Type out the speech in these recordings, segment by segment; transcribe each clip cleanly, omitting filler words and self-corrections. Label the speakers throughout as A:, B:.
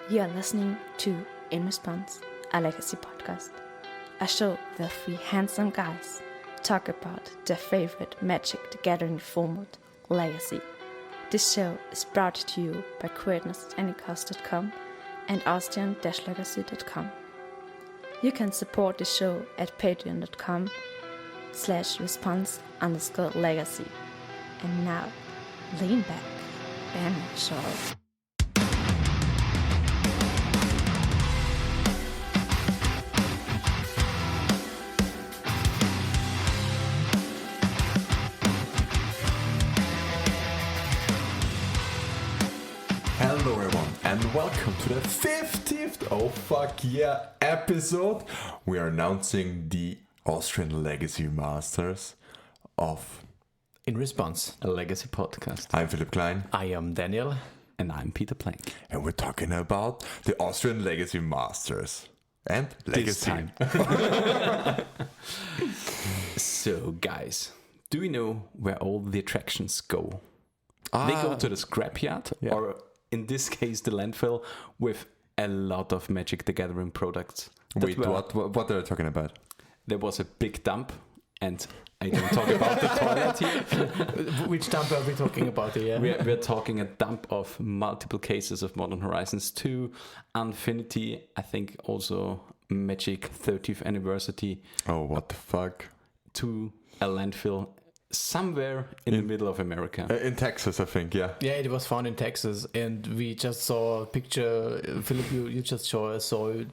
A: You're listening to In Response, a legacy podcast. A show where three handsome guys talk about their favorite Magic the Gathering format, Legacy. This show is brought to you by queerness@anycost.com and Austrian-legacy.com. You can support the show at patreon.com/response_legacy. And now, lean back and enjoy.
B: Hello everyone and welcome to the 50th, episode. We are announcing the Austrian Legacy Masters of
C: In Response,
D: a legacy podcast.
B: I'm Philipp Klein.
C: I am Daniel.
D: And I'm Peter Plank.
B: And we're talking about the Austrian Legacy Masters and Legacy.
D: This time. So guys, do we know where all the attractions go? They go to the scrapyard, or in this case the landfill, with a lot of Magic the Gathering products.
B: Wait, what are they talking about?
D: There was a big dump, and I don't talk about the toilet here.
C: Which dump are we talking about here?
D: We're talking a dump of multiple cases of Modern Horizons 2, Infinity, I think also Magic 30th Anniversary.
B: Oh, what the fuck?
D: To a landfill somewhere in the middle of America.
B: In Texas, I think, yeah.
C: Yeah, it was found in Texas, and we just saw a picture. Philip, you just saw it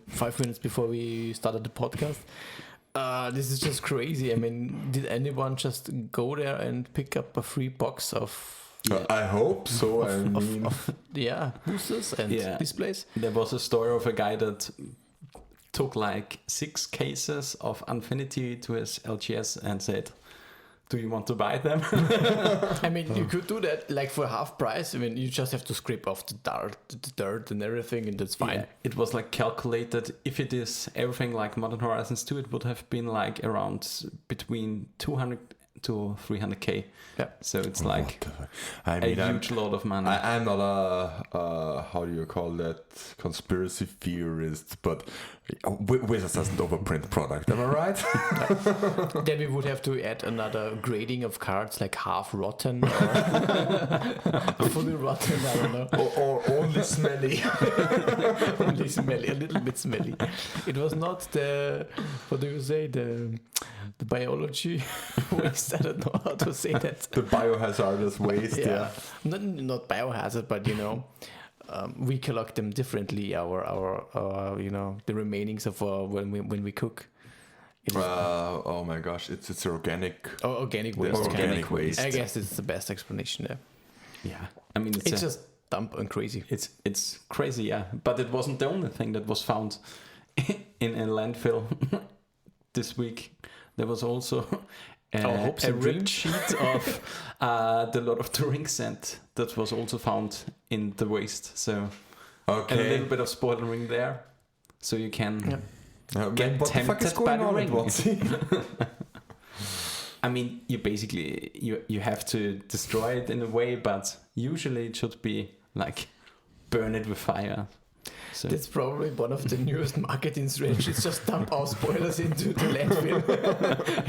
C: 5 minutes before we started the podcast. This is just crazy. I mean, did anyone just go there and pick up a free box of...
B: I hope so.
C: boosters and displays?
D: There was a story of a guy that took like 6 cases of Infinity to his LGS and said, "Do you want to buy them?"
C: I mean, you could do that like for half price. I mean, you just have to scrape off the dirt and everything, and that's fine.
D: Yeah, it was like calculated. If it is everything like Modern Horizons 2, it would have been like around between 200 to 300k.
C: Yeah.
D: So it's like
B: I mean,
D: a huge lot of money.
B: I'm not a how do you call that, conspiracy theorist, but Wizards doesn't overprint product, am I right?
C: Then we would have to add another grading of cards, like half rotten or fully rotten, I don't know.
B: or only smelly.
C: Only smelly, a little bit smelly. It was not the, what do you say, the biology waste, I don't know how to say that.
B: The biohazardous waste, yeah.
C: Not biohazard, but we collect them differently. Our the remainings of when we cook.
B: Oh my gosh, it's organic.
C: Organic waste.
B: Organic waste.
C: I guess it's the best explanation there.
D: Yeah, I mean
C: it's just dumb and crazy.
D: It's crazy, yeah. But it wasn't the only thing that was found in a landfill this week. There was also a ripped sheet of the Lord of the Rings set that was also found in the waste. So a little bit of spoilering there, so you can get
B: what the fuck is
D: tempted by
B: going
D: the
B: on
D: ring.
B: at once?
D: I mean, you basically you have to destroy it in a way, but usually it should be like burn it with fire. So.
C: That's probably one of the newest marketing strategies. Just dump our spoilers into the landfill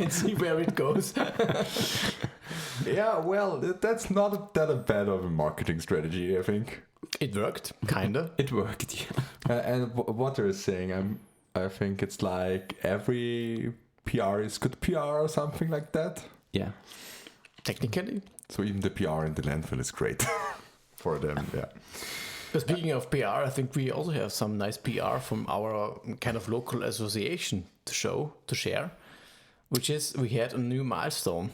C: and see where it goes.
B: Yeah, well, that's not that bad of a marketing strategy, I think.
C: It worked, kinda.
D: It worked, yeah.
B: And what they're saying, I think it's like every PR is good PR or something like that.
D: Yeah.
C: Technically.
B: So even the PR in the landfill is great for them, yeah.
C: But speaking of PR, I think we also have some nice PR from our kind of local association to share, which is we had a new milestone.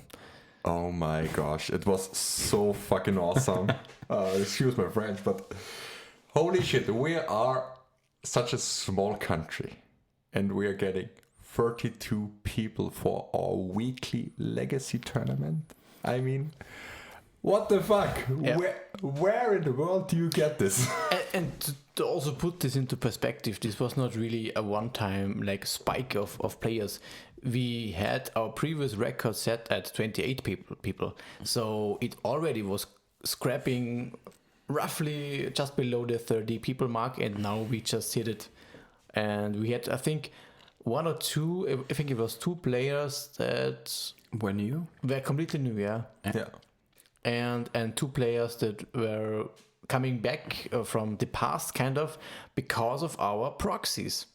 B: Oh my gosh, it was so fucking awesome. Excuse my French, but holy shit, we are such a small country and we are getting 32 people for our weekly legacy tournament. I mean, what the fuck?
C: Yeah.
B: Where in the world do you get this?
C: And to also put this into perspective, this was not really a one-time like spike of players. We had our previous record set at 28 people. So it already was scrapping roughly just below the 30 people mark, and now we just hit it. And we had, I think, one or two, I think it was 2 players that
D: were new.
C: Were completely new, yeah. And 2 players that were coming back from the past, kind of, because of our proxies.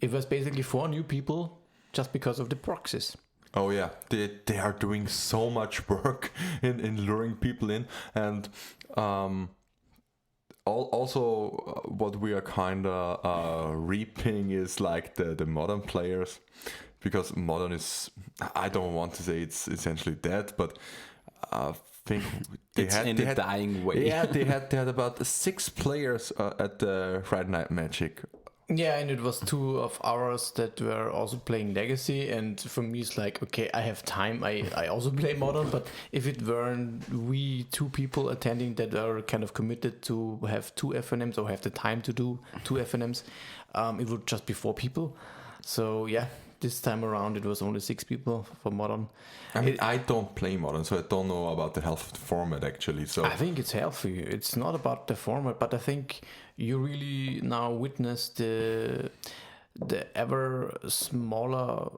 C: It was basically 4 new people just because of the proxies.
B: Oh yeah, they are doing so much work in luring people in, and also what we are kind of reaping is like the modern players, because modern is, I don't want to say it's essentially dead, but I think they had
D: dying way.
B: Yeah, they had about 6 players at the Friday Night Magic.
C: Yeah, and it was 2 of ours that were also playing Legacy, and for me it's like, okay, I have time, I also play Modern, but if it weren't we 2 people attending that are kind of committed to have 2 FNMs or have the time to do 2 FNMs, it would just be 4 people. So yeah, this time around it was only 6 people for Modern.
B: I mean, I don't play Modern, so I don't know about the health of the format actually. So
C: I think it's healthy. It's not about the format, but I think you really now witness the ever smaller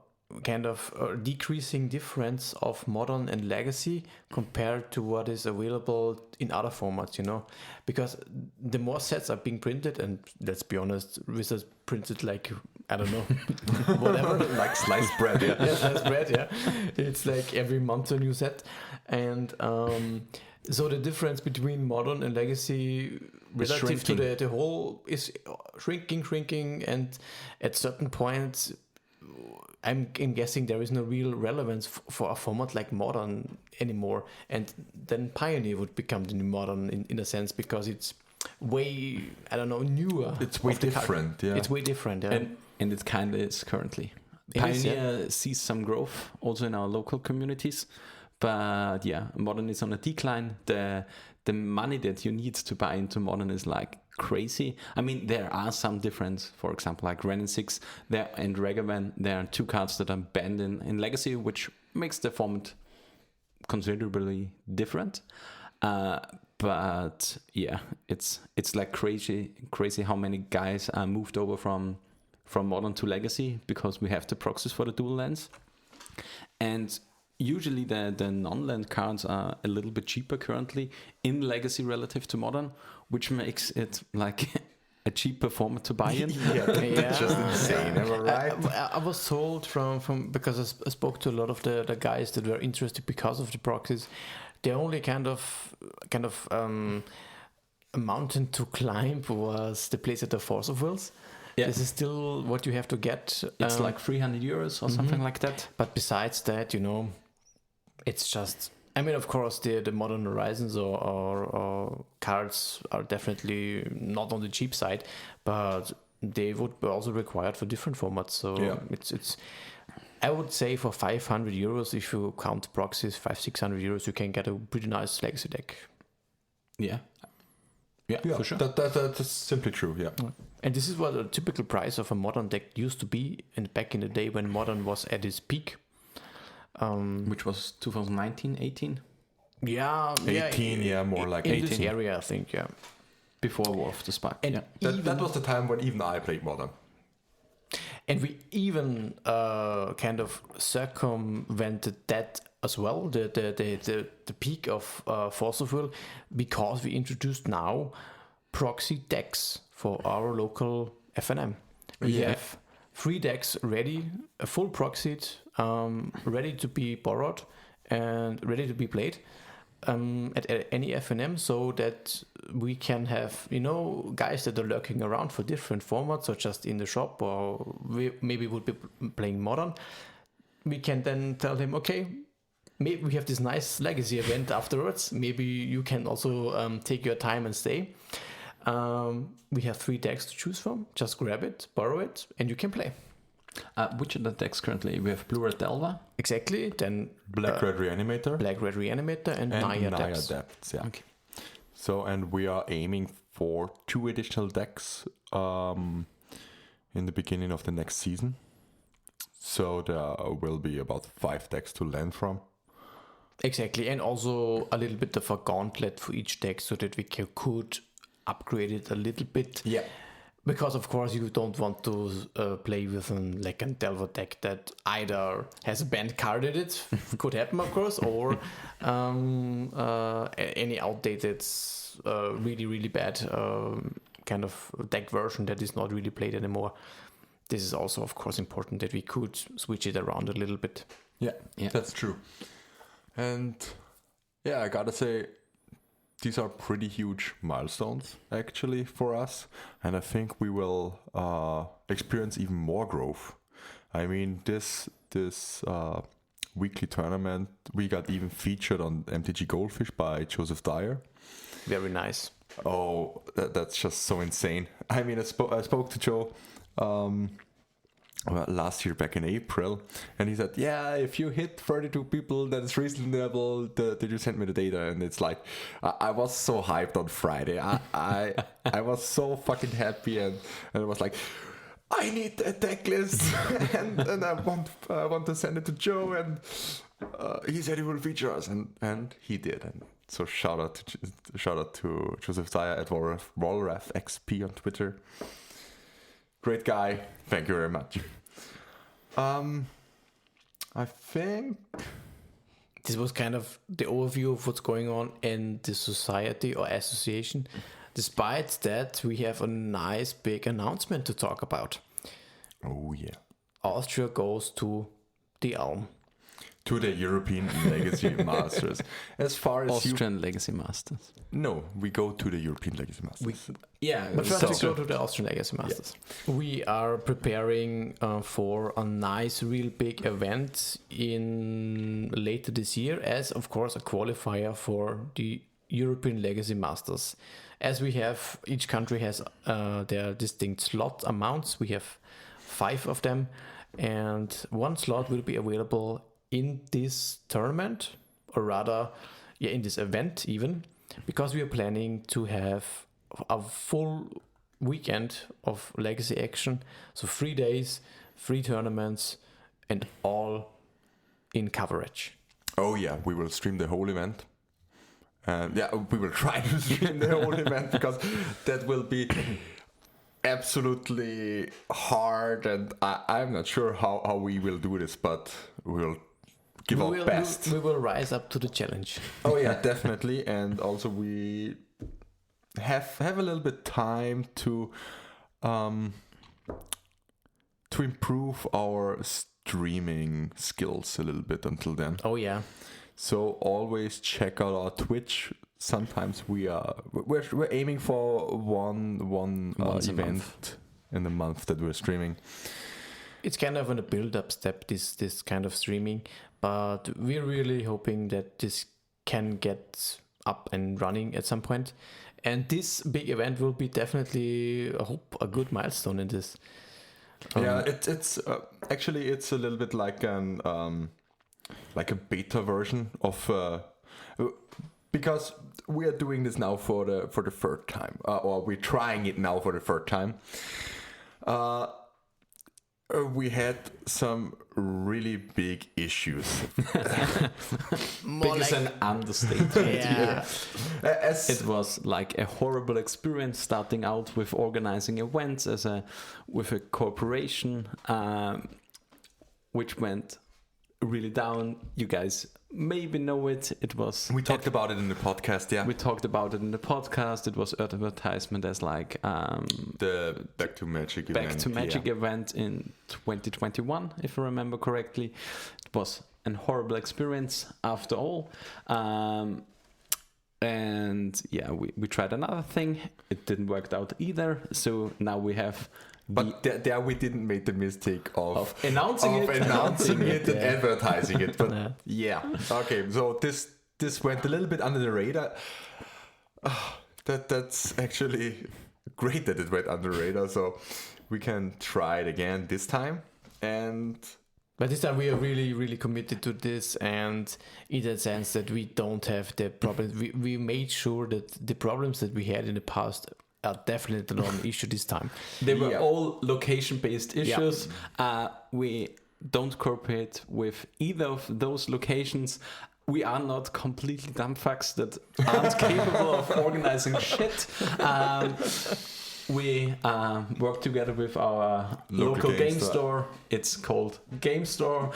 C: kind of decreasing difference of Modern and Legacy compared to what is available in other formats, you know, because the more sets are being printed, and let's be honest, Wizards printed like, I don't know, whatever,
B: like sliced bread, yeah.
C: Yeah, sliced bread, yeah. It's like every month a new set, and so the difference between Modern and Legacy relative to the whole is shrinking, and at certain points I'm guessing there is no real relevance for a format like Modern anymore, and then Pioneer would become the new Modern in a sense, because it's way, I don't know, newer.
B: It's way different, yeah.
C: It's way different, yeah.
D: And it kind of is currently. Pioneer sees some growth also in our local communities, but yeah, Modern is on a decline. The money that you need to buy into Modern is like crazy. I mean, there are some difference. For example, like Ren and 6 there and Regavan, there are 2 cards that are banned in Legacy, which makes the format considerably different. But yeah, it's like crazy how many guys are moved over from Modern to Legacy because we have the proxies for the dual lands. And usually the non-land cards are a little bit cheaper currently in Legacy relative to Modern, which makes it like a cheaper format to buy in.
B: Yeah, just insane, am I right?
C: I was told from because I spoke to a lot of the guys that were interested because of the proxies. The only kind of a mountain to climb was the place at the Force of Wills. Yeah. This is still what you have to get.
D: It's like €300 or something like that.
C: But besides that, you know, it's just, I mean, of course, the Modern Horizons or cards are definitely not on the cheap side, but they would be also required for different formats. So it's I would say for €500, if you count proxies, €500-600, you can get a pretty nice Legacy deck.
D: Yeah, for sure.
B: That's simply true, yeah.
C: And this is what a typical price of a Modern deck used to be back in the day when Modern was at its peak.
D: Which was 2019, 18?
C: Yeah.
B: 18, more like 18.
C: In this area, I think, yeah.
D: Before War of the Spark.
C: And
B: that was the time when even I played Modern.
C: And we even kind of circumvented that as well, the peak of Force of Will, because we introduced now proxy decks for our local FNM. We have 3 decks ready, full proxied, ready to be borrowed and ready to be played at any FNM, so that we can have, you know, guys that are lurking around for different formats, or just in the shop, or maybe would be playing Modern. We can then tell him, okay, maybe we have this nice Legacy event afterwards. Maybe you can also take your time and stay. We have 3 decks to choose from. Just grab it, borrow it, and you can play.
D: Which of the decks currently? We have Blue Red Delva.
C: Exactly. Then
B: Black Red Reanimator.
C: Black Red Reanimator and Naya
B: Depths. Yeah. Okay. So, and we are aiming for 2 additional decks in the beginning of the next season. So there will be about 5 decks to land from.
C: Exactly, and also a little bit of a gauntlet for each deck so that we could upgrade it a little bit.
B: Yeah.
C: Because of course you don't want to play with an Delver deck that either has a banned card in it, could happen of course, or any outdated, really really bad kind of deck version that is not really played anymore. This is also of course important that we could switch it around a little bit.
B: Yeah, that's true. And yeah, I gotta say, these are pretty huge milestones actually for us, and I think we will experience even more growth. I mean, this weekly tournament, we got even featured on MTG Goldfish by Joseph Dyer.
C: Very nice.
B: Oh, that's just so insane. I mean, I spoke to Joe last year back in April, and he said, yeah, if you hit 32 people, that is reasonable, did you send me the data? And it's like, I was so hyped on Friday. I was so fucking happy, and I was like, I need a deck list, and I want to send it to Joe, and he said he will feature us, and he did. And so shout out to Joseph Dyer at Walrath XP on Twitter. Great guy. Thank you very much. I think
C: this was kind of the overview of what's going on in the society or association. Despite that, we have a nice big announcement to talk about.
B: Oh yeah.
C: Austria goes to the Elm.
B: To the European Legacy Masters. As far as
D: Austrian Legacy Masters.
B: No, we go to the European Legacy Masters.
C: But first we go to the Austrian Legacy Masters. Yeah. We are preparing for a nice, real big event in later this year, as of course a qualifier for the European Legacy Masters. As we have, each country has their distinct slot amounts. We have 5 of them, and one slot will be available in this tournament, or rather, in this event even, because we are planning to have a full weekend of legacy action. So 3 days, 3 tournaments, and all in coverage.
B: Oh yeah, we will stream the whole event. We will try to stream the whole event, because that will be absolutely hard, and I'm not sure how we will do this, but we'll give our best.
C: We will rise up to the challenge.
B: Oh yeah, definitely. And also we have a little bit time to improve our streaming skills a little bit until then.
C: Oh yeah.
B: So always check out our Twitch. Sometimes we're aiming for one event in the month that we're streaming.
C: It's kind of in a build-up step, this kind of streaming, but we're really hoping that this can get up and running at some point. And this big event will be definitely, I hope, a good milestone in this.
B: Yeah, it's actually it's a little bit like like a beta version of because we are doing this now for the third time, or we're trying it now for the third time. We had some really big issues.
D: Big is an understatement.
C: Yeah.
D: It was like a horrible experience starting out with organizing events with a corporation, which went really down. You guys maybe know it. It was.
B: We talked about it in the podcast. Yeah,
D: we talked about it in the podcast. It was advertisement as like
B: the Back to Magic
D: event in 2021, if I remember correctly. It was a horrible experience after all. And yeah, we tried another thing. It didn't work out either. So now we have.
B: But there we didn't make the mistake of
D: announcing it
B: and advertising it. But yeah. Okay, so this went a little bit under the radar. That's actually great that it went under the radar. So we can try it again this time.
C: But this time we are really, really committed to this, and in the sense that we don't have the problems. We made sure that the problems that we had in the past are definitely not an issue this time.
D: They were all location-based issues. Yeah. We don't cooperate with either of those locations. we are not completely dumb fucks that aren't capable of organizing shit. We work together with our local game store. It's called Game Store.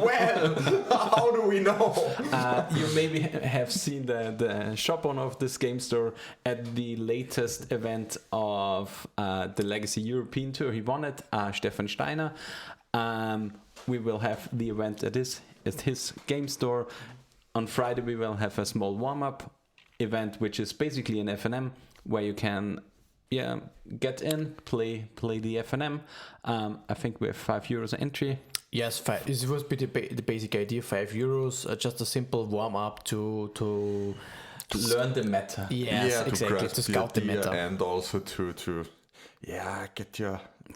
B: Well, how do we know?
D: You maybe have seen the shop owner of this game store at the latest event of the Legacy European Tour. He won it, Stefan Steiner. We will have the event at his game store. On Friday we will have a small warm-up event, which is basically an FNM where you can get in, play the FNM. I think we have €5 entry.
C: Yes, this was the basic idea. €5, just a simple warm up to
D: learn the meta.
C: Yes, exactly, to scout the meta,
B: and also to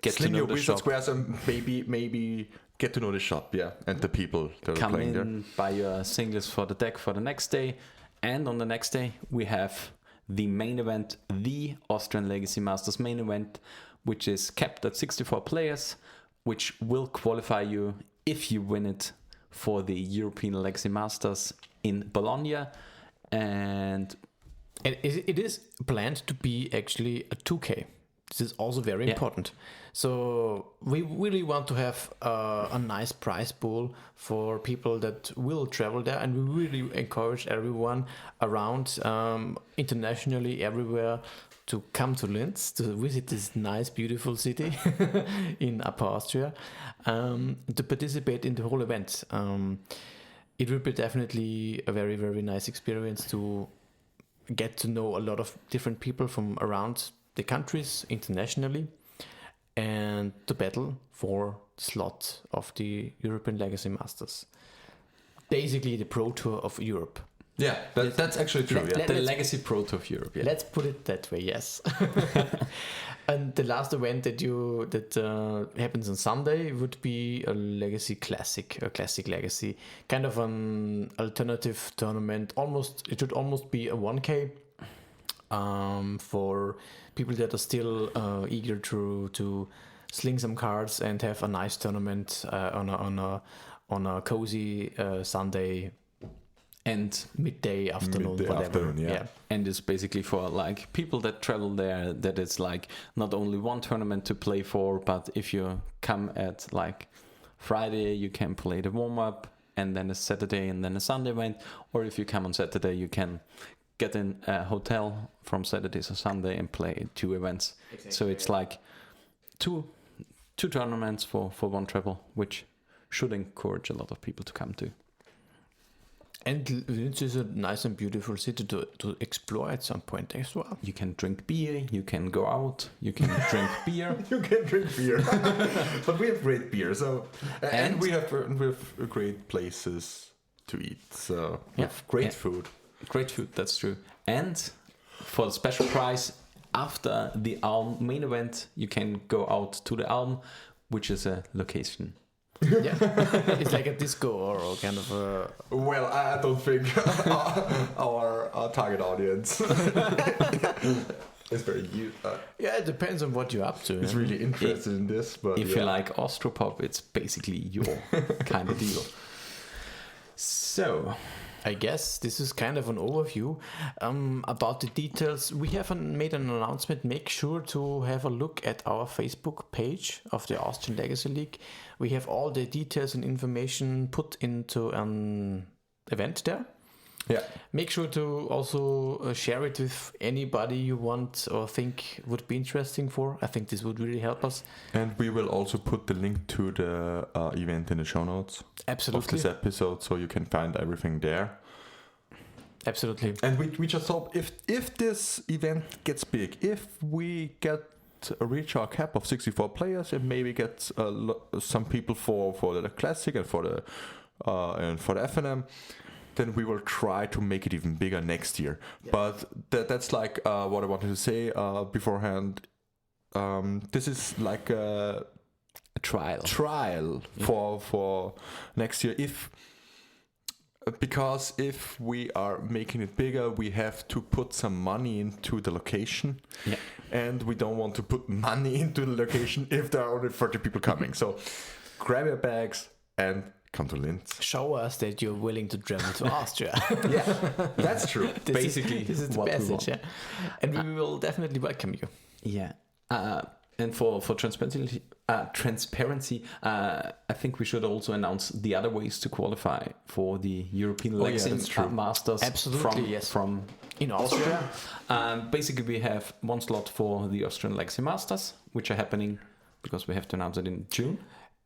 B: get
D: to know
B: your
D: the
B: Wizard
D: shop.
B: Squares and maybe get to know the shop, and the people that are
D: Come
B: playing
D: in, buy your singles for the deck for the next day, and on the next day we have the main event, the Austrian Legacy Masters main event, which is capped at 64 players, which will qualify you if you win it for the European Legacy Masters in Bologna. And
C: it is planned to be actually a 2K. This is also very important. So we really want to have a nice prize pool for people that will travel there, and we really encourage everyone around internationally, everywhere, to come to Linz to visit this nice, beautiful city in Upper Austria, to participate in the whole event. It will be definitely a very, very nice experience to get to know a lot of different people from around the countries internationally, and to battle for the slot of the European Legacy Masters. Basically the Pro Tour of Europe.
B: Yeah, that's actually true.
D: the Legacy Pro Tour of Europe.
C: Let's put it that way, yes. And the last event that happens on Sunday would be a Legacy Classic, a Classic Legacy, kind of an alternative tournament. It should almost be a 1K. For people that are still eager to sling some cards and have a nice tournament on a cozy Sunday
D: and
C: midday afternoon, whatever.
D: And it's basically for like people that travel there, that it's like not only one tournament to play for, but if you come at like Friday, you can play the warm-up, and then a Saturday and then a Sunday event, or if you come on Saturday, you can get in a hotel from Saturday to Sunday and play 2 events. Exactly. So it's like two tournaments for one travel, which should encourage a lot of people to come to.
C: And Linz is a nice and beautiful city to explore at some point as well.
D: You can drink beer, you can go out, you can drink beer.
B: You can drink beer. But we have great beer, so and we have great places to eat. So great food.
D: Great food, that's true. And for the special prize, after the Alm main event, you can go out to the Alm, which is a location.
C: Yeah, it's like a disco or kind of a...
B: Well, I don't think our target audience is very huge.
C: Yeah, it depends on what you're up to.
B: It's really interested in this, but
D: if you like Austropop, it's basically your kind of deal. So
C: I guess this is kind of an overview about the details. We have made an announcement. Make sure to have a look at our Facebook page of the Austrian Legacy League. We have all the details and information put into an event there.
B: Yeah.
C: Make sure to also share it with anybody you want or think would be interesting for. I think this would really help us.
B: And we will also put the link to the event in the show notes.
C: Absolutely.
B: Of this episode, so you can find everything there.
C: Absolutely.
B: And we just hope if this event gets big, if we reach our cap of 64 players and maybe get some people for the classic and for the FNM, then we will try to make it even bigger next year. Yeah. But that's like what I wanted to say beforehand. This is like a trial for next year. Because if we are making it bigger, we have to put some money into the location. Yeah. And we don't want to put money into the location if there are only 30 people coming. So grab your bags and come to Linz.
C: Show us that you're willing to travel to Austria.
B: Yeah, that's true.
D: Basically,
C: this is the
D: what we
C: message,
D: want.
C: yeah. And we will definitely welcome you.
D: Yeah. And for transparency, I think we should also announce the other ways to qualify for the European Lexing Masters.
C: Absolutely,
D: from
C: in Austria.
D: Basically, we have one slot for the Austrian Lexing Masters, which are happening because we have to announce it in June.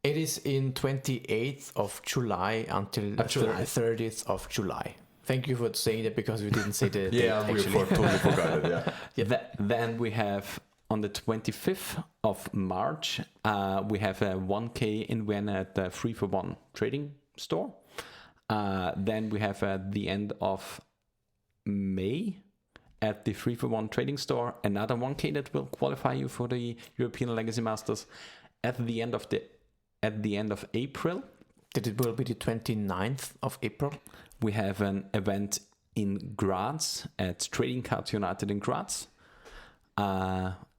C: It is in 28th of July until 30th of July. Thank you for saying that because we didn't say the date.
B: Yeah, we totally forgot it. Yeah.
D: Then we have on the 25th of March, we have a 1K in Vienna at the 3-for-1 trading store. Then we have at the end of May at the 3-for-1 trading store another 1K that will qualify you for the European Legacy Masters. At the end of April,
C: that it will be the 29th of April.
D: We have an event in Graz at Trading Cards United in Graz.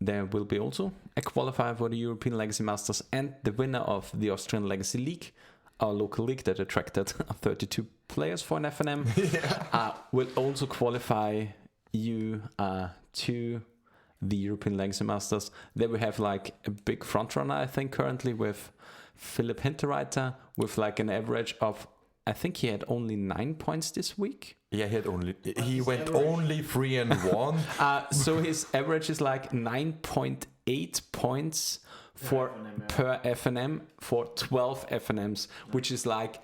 D: There will be also a qualifier for the European Legacy Masters, and the winner of the Austrian Legacy League, our local league that attracted 32 players for an FNM, will also qualify you to the European Legacy Masters. There we have like a big frontrunner, I think, currently with Philipp Hinterreiter, with like an average of, I think he had only 9 points this week.
B: Yeah, he went only 3-1.
D: So his average is like 9.8 points per FNM for 12 FNMs, which is like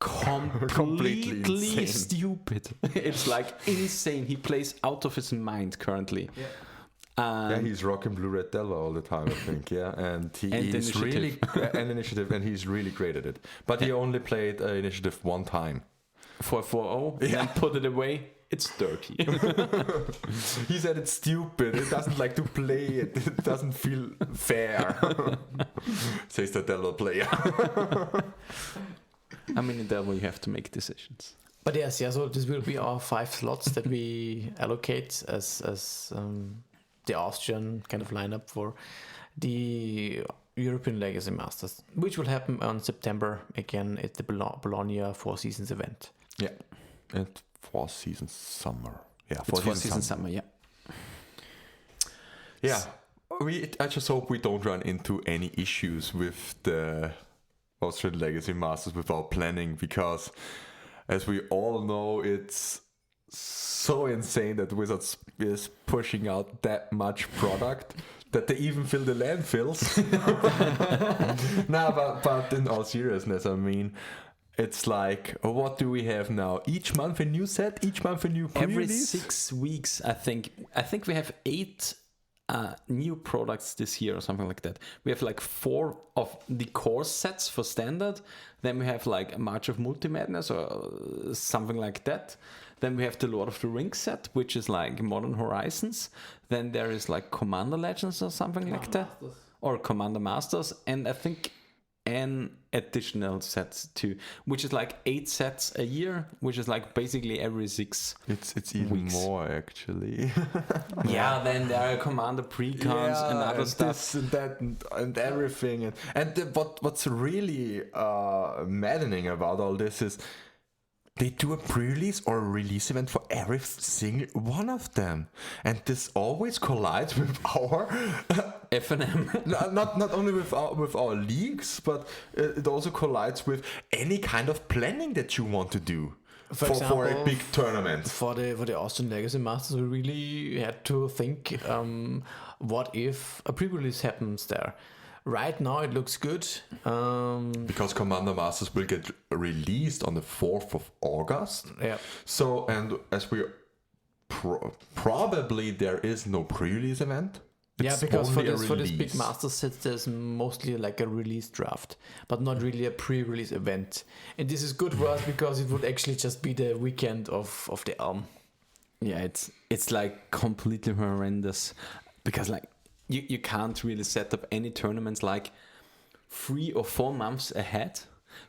D: completely stupid. It's like insane. He plays out of his mind currently.
B: Yeah, he's rocking Blue Red Delva all the time, I think. Yeah, and he's really an initiative, and he's really great at it. But he only played initiative one time
D: for 4-0, then put it away. It's dirty.
B: He said it's stupid. It doesn't like to play it. It doesn't feel fair. Says the Delva player.
D: I mean, in Delva you have to make decisions.
C: But yes, so this will be our 5 slots that we allocate as the Austrian kind of lineup for the European Legacy Masters, which will happen on September again at the Bologna 4 Seasons event.
B: Yeah, and 4 Seasons Summer. Yeah,
D: 4 Seasons Summer. Yeah.
B: Yeah, I just hope we don't run into any issues with the Austrian Legacy Masters with our planning, because as we all know, it's so insane that Wizards is pushing out that much product that they even fill the landfills. But in all seriousness, I mean, it's like, what do we have now? Each month a new set, each month a new pre-release?
D: Every 6 weeks, I think we have 8 new products this year or something like that. We have like 4 of the core sets for standard. Then we have like March of Multi-Madness or something like that. Then we have the Lord of the Rings set, which is like Modern Horizons. Then there is like Commander Legends or something like that. Or Commander Masters. And I think an additional set too, which is like 8 sets a year, which is like basically every 6
B: It's even
D: weeks.
B: More actually.
D: Yeah, then there are Commander Precons and other stuff.
B: This and that and everything. What's really maddening about all this is they do a pre-release or a release event for every single one of them, and this always collides with our
D: FNM.
B: not only with our leagues, but it also collides with any kind of planning that you want to do for a big tournament.
C: For the Austrian Legacy Masters, we really had to think, what if a pre-release happens there? Right now it looks good.
B: Because Commander Masters will get released on the 4th of August.
C: Yeah.
B: So, and as we probably there is no pre-release event.
C: It's because for this big Master set, there's mostly like a release draft, but not really a pre-release event. And this is good for us because it would actually just be the weekend of the Elm.
D: Yeah, it's like completely horrendous because like you can't really set up any tournaments like 3 or 4 months ahead,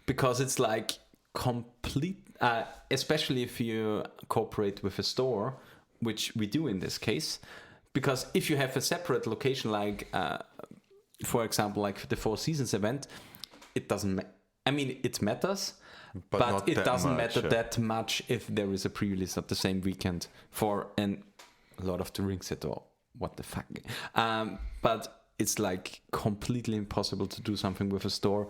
D: because it's like complete, especially if you cooperate with a store, which we do in this case. Because if you have a separate location, like for example, like the 4 Seasons event, it doesn't. I mean, it matters, but
B: not
D: it
B: that
D: doesn't
B: much,
D: matter
B: yeah.
D: that much if there is a pre-release at the same weekend for an Lord of the Rings set or what the fuck. But it's like completely impossible to do something with a store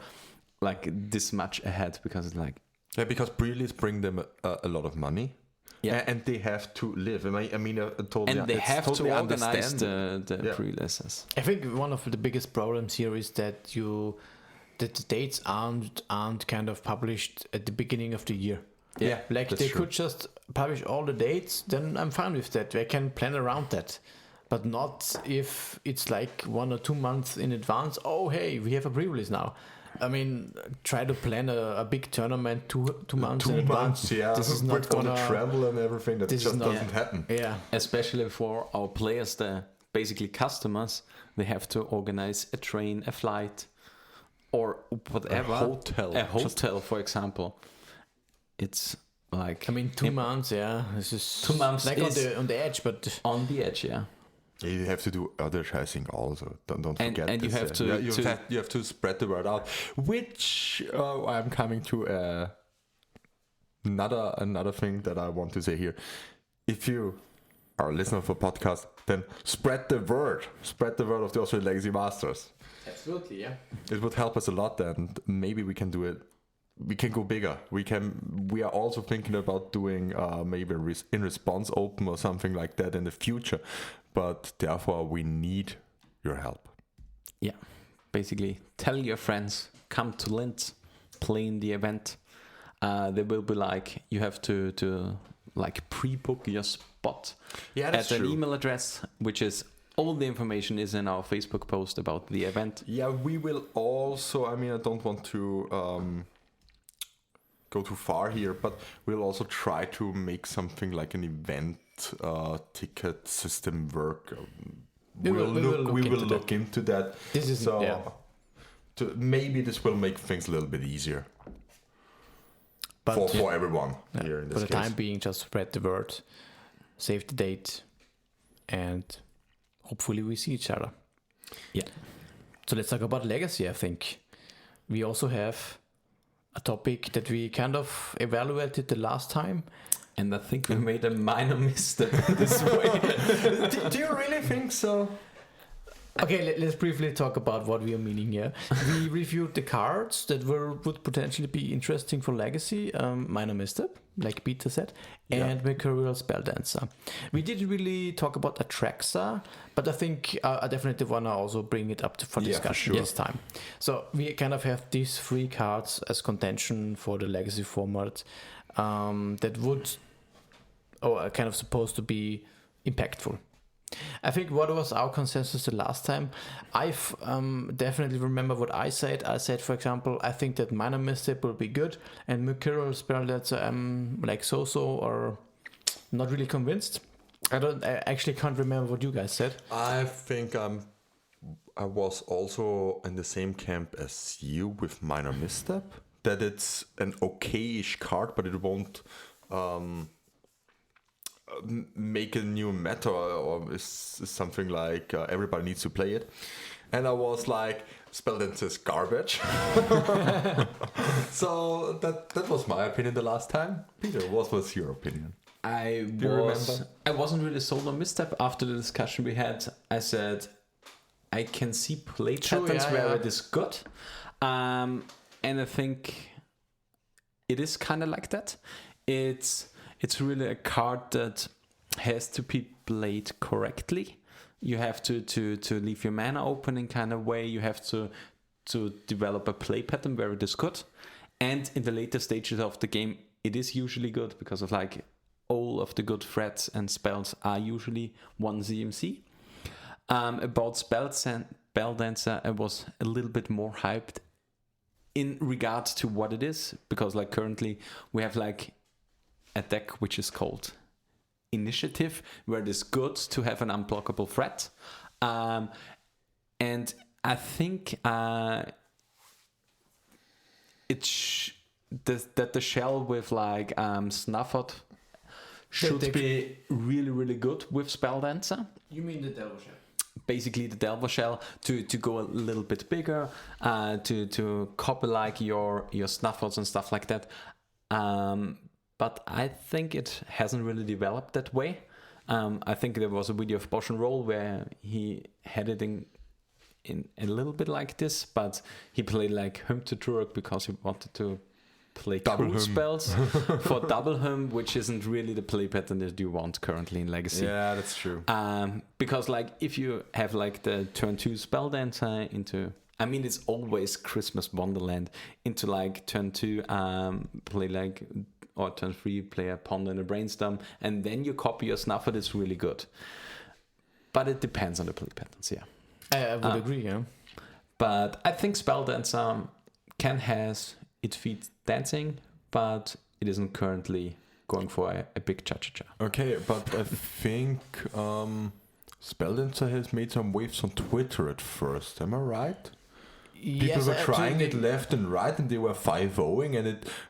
D: like this much ahead, because it's like,
B: Yeah, because pre-release bring them a lot of money.
D: Yeah.
B: And they have to live. I mean, totally.
D: and they
B: it's
D: have
B: totally
D: to organize
B: understand.
D: the
B: Yeah.
D: pre-releases.
C: I think one of the biggest problems here is that the dates aren't kind of published at the beginning of the year.
B: Yeah,
C: Like
B: that's
C: they
B: true.
C: could just publish all the dates, then I'm fine with that. They can plan around that. But not if it's like 1 or 2 months in advance. Oh, hey, we have a pre-release now. I mean, try to plan a big tournament two months in
B: 2
C: advance.
B: months, yeah.
C: This is not
B: with all the
C: gonna.
B: travel and everything. That
C: this is
B: just
C: not-
B: doesn't happen.
C: Yeah,
D: Especially for our players, the basically customers, they have to organize a train, a flight, or whatever.
B: hotel.
D: A hotel, for example. It's like,
C: I mean 2 months. Yeah, this is
D: 2 months
C: like
D: is-
C: on the edge, but
D: on the edge, yeah.
B: You have to do advertising also. Don't
D: And-
B: forget
D: and you
B: this.
D: have to-
B: Yeah,
D: to-
B: you have to spread the word out. Which I'm coming to another thing that I want to say here. If you are a listener of a podcast, then spread the word. Spread the word of the Australian Legacy Masters.
C: absolutely, yeah.
B: It would help us a lot, and maybe we can do it. We can go bigger. We are also thinking about doing maybe in response open or something like that in the future. But therefore, we need your help.
D: Yeah. Basically, tell your friends, come to Linz, play in the event. They will be like, you have to like pre-book your spot
B: Yeah,
D: at an email address, which is all the information is in our Facebook post about the event.
B: Yeah, we will also. I mean, I don't want to go too far here, but we'll also try to make something like an event ticket system work.
C: We will
B: look into that.
C: This is
B: So
C: yeah.
B: maybe this will make things a little bit easier
C: But
B: for everyone here in
C: for
B: this
C: the
B: case.
C: time being, just spread the word, save the date, and hopefully we see each other.
D: Yeah.
C: So let's talk about legacy. I think we also have a topic that we kind of evaluated the last time.
D: And I think we made a minor misstep this way.
B: do you really think so?
C: Okay, let's briefly talk about what we are meaning here. We reviewed the cards that would potentially be interesting for Legacy, minor misstep, like Peter said, and Mercurial Spelldancer. We didn't really talk about Atraxa, but I think I definitely want to also bring it up for discussion
B: sure.
C: this time. So we kind of have these 3 cards as contention for the Legacy format that would, are kind of supposed to be impactful. I think what was our consensus the last time? I definitely remember what I said. I said, for example, I think that Minor Misstep will be good, and Mercurial Spelldancer I'm like so or not really convinced. I actually can't remember what you guys said.
B: I think I was also in the same camp as you with Minor Misstep. That it's an okay-ish card, but it won't make a new meta or is something like everybody needs to play it. And I was like, Spelldancer is garbage. So that was my opinion the last time. Peter, what was your opinion?
D: I
B: remember?
D: wasn't really sold on misstep after the discussion we had. I said I can see play patterns where it is good, and I think it is kind of like that. It's really a card that has to be played correctly. You have to leave your mana open in kind of way. You have to develop a play pattern where it is good, and in the later stages of the game, it is usually good because of like all of the good threats and spells are usually 1 ZMC. About Spelldancer, I was a little bit more hyped in regards to what it is, because like currently we have like a deck which is called Initiative, where it is good to have an unblockable threat, and I think that the shell with like Snufford should be really, really good with Spelldancer.
C: You mean the Devil Shell?
D: basically the Delver shell to go a little bit bigger, to copy like your snuffles and stuff like that. But I think it hasn't really developed that way. I think there was a video of Bosch and Roll where he had it in a little bit like this, but he played like Hum to Turok because he wanted to play
B: Double
D: cool
B: hum.
D: spells for double hum, which isn't really the play pattern that you want currently in Legacy.
B: Yeah, that's true.
D: Because like if you have like the turn 2 spell dancer into, I mean it's always Christmas Wonderland, into like turn 2 play like, or turn 3 play a Ponder and a Brainstorm, and then you copy your Snuffer, that's really good. But it depends on the play patterns, yeah.
C: I would agree, yeah.
D: But I think Spell Dancer has its feet dancing, but it isn't currently going for a big cha-cha-cha.
B: Okay, but I think Spelldancer has made some waves on Twitter at first. Am I right? People were trying it left and right, and they were 5-0ing,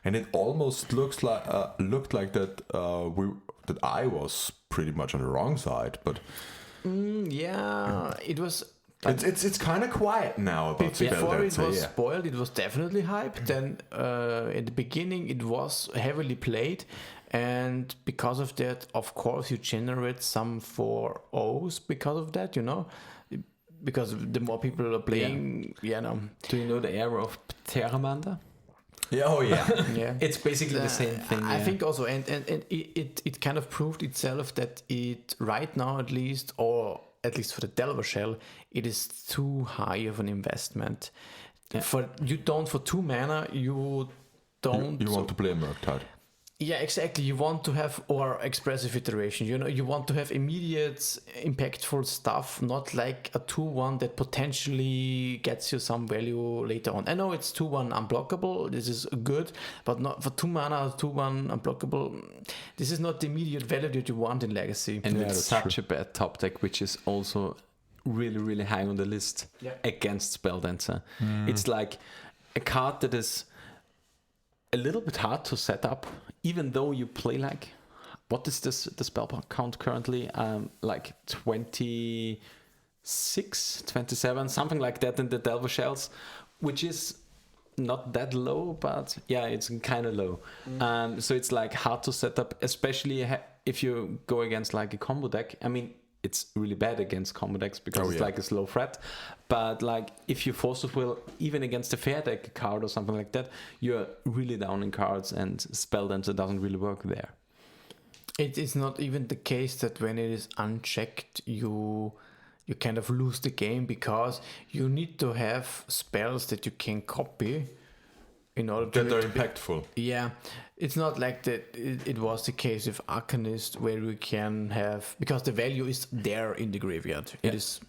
B: and it almost looked like that that I was pretty much on the wrong side. But
C: yeah, it was.
B: It's kind of quiet now about
C: Before it
B: Spelldancer.
C: was spoiled, it was definitely hype. Then at the beginning, it was heavily played, and because of that, of course, you generate some 4-0s because of that. You know, because the more people are playing, no.
D: Do you know the era of Terramander?
B: Yeah, oh yeah.
C: Yeah,
D: It's basically the same thing.
C: I
D: yeah.
C: think also, and it kind of proved itself that it right now at least, or at least for the Delver shell, it is too high of an investment.
D: Yeah.
C: For 2 mana, you don't.
B: You want to play a Murktide.
C: Yeah, exactly. You want to have, or expressive iteration, you know, you want to have immediate impactful stuff, not like a 2-1 that potentially gets you some value later on. I know it's 2-1 unblockable, this is good, but not for 2 mana, 2-1 unblockable. This is not the immediate value that you want in Legacy.
D: And
B: Yeah,
D: it's
B: that's
D: such a bad top deck, which is also really, really high on the list against Spelldancer. It's like a card that is a little bit hard to set up, even though you play like, what is the spell count currently? Like 26, 27, something like that in the Delver shells, which is not that low, but yeah, it's kind of low. So it's like hard to set up, especially if you go against like a combo deck. I mean, it's really bad against combo decks because it's like a slow threat. But like if you force of will, even against a fair deck card or something like that, you're really down in cards, and Spelldancer doesn't really work there.
C: It is not even the case that when it is unchecked, you kind of lose the game, because you need to have spells that you can copy in order to...
B: That are impactful.
C: Yeah, it's not like that. It was the case with Arcanist, where we can have, because the value is there in the graveyard. It is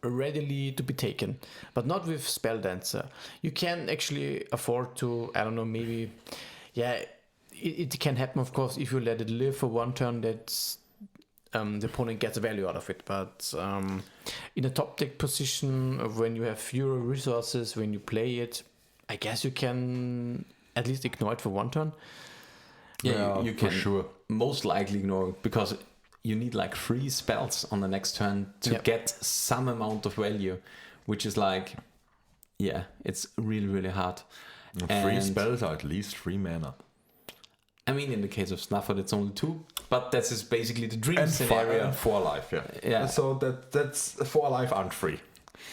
C: readily to be taken, but not with Spelldancer. You can actually afford to, I don't know, maybe, it can happen, of course, if you let it live for 1 turn. That's the opponent gets a value out of it. But in a top deck position, when you have fewer resources, when you play it, I guess you can at least ignore it for 1 turn.
D: Yeah, you
B: for
D: can
B: sure.
D: most likely ignore it, because you need like 3 spells on the next turn to get some amount of value, which is like, yeah, it's really, really hard.
B: 3 spells are at least 3 mana.
D: I mean, in the case of Snuffer, it's only 2, but that is basically the dream
B: And
D: scenario.
B: 4 life,
D: Yeah.
B: So that's 4 life and 3.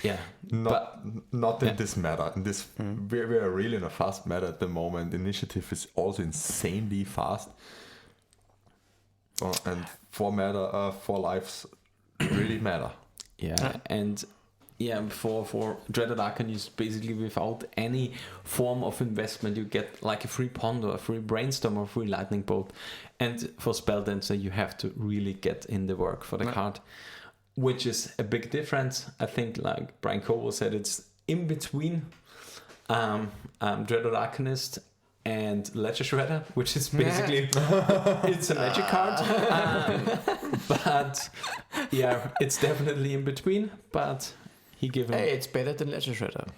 D: Yeah,
B: Not in this meta. In this, we are really in a fast meta at the moment. Initiative is also insanely fast. And 4 lives really matter.
D: yeah, and yeah, for Dreaded Arcanist, basically without any form of investment, you get like a free Ponder, a free Brainstorm, or a free Lightning Bolt. And for Spelldancer, you have to really get in the work for the card, which is a big difference. I think, like Brian Cole said, it's in between Dreaded Arcanist and Ledger Shredder, which is basically it's a magic card. But yeah, it's definitely in between. But he gave him.
C: Hey, it's better than Ledger Shredder.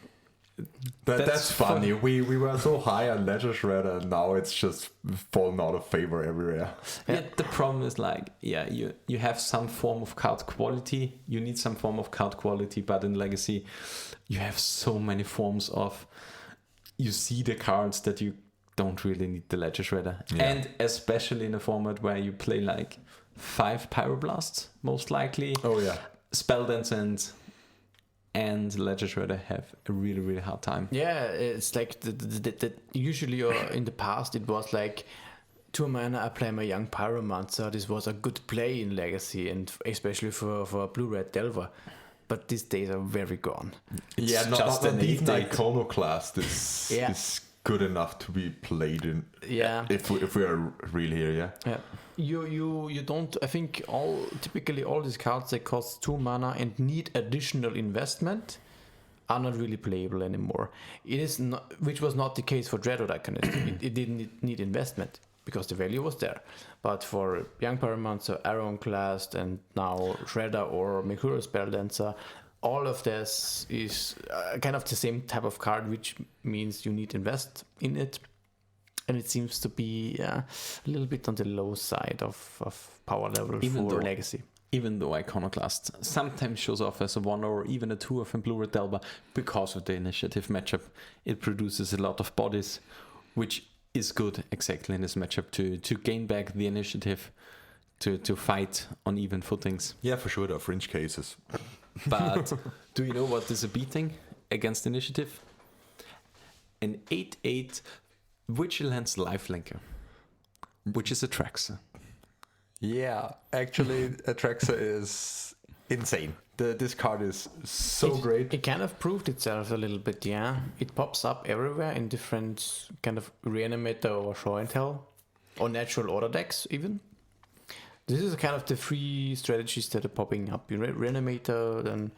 B: That's funny. We were so high on Ledger Shredder, and now it's just fallen out of favor everywhere.
D: Yeah, the problem is like, you have some form of card quality. You need some form of card quality, but in Legacy, you have so many forms of. You see the cards that you don't really need the Ledger Shredder, and especially in a format where you play like 5 Pyroblasts, most likely.
B: Oh yeah,
D: Spelldancer and Ledger Shredder have a really, really hard time.
C: Yeah, it's like the usually in the past it was like 2 mana I play my young Pyromancer. This was a good play in Legacy, and especially for Blue-Red Delver. But these days are very gone.
B: Yeah,
D: It's
B: not
D: just an
B: even the
D: 8-8.
B: Iconoclast is good enough to be played in.
C: Yeah.
B: If we are real here, yeah.
C: Yeah. You don't. I think typically all these cards that cost 2 mana and need additional investment are not really playable anymore. It is not, which was not the case for Dreadhorde Iconist. it didn't need investment because the value was there. But for Young Pyromancer, Ironclast, and now Shredder or Mercurial Spelldancer, all of this is kind of the same type of card, which means you need to invest in it. And it seems to be a little bit on the low side of power level for Legacy.
D: Even though Iconoclast sometimes shows off as a 1 or even a 2 in Blue-Red Delver, because of the initiative matchup, it produces a lot of bodies, which is good exactly in this matchup to gain back the initiative, to fight on even footings.
B: Yeah, for sure, there are fringe cases.
D: But do you know what is a beating against initiative? An 8/8 Vigilance Lifelinker, which is Atraxa.
B: Yeah, actually, Atraxa is insane. This card is so great.
C: It kind of proved itself a little bit, yeah. It pops up everywhere in different kind of Reanimator or Show and Tell, or Natural Order decks even. This is kind of the 3 strategies that are popping up. Reanimator, then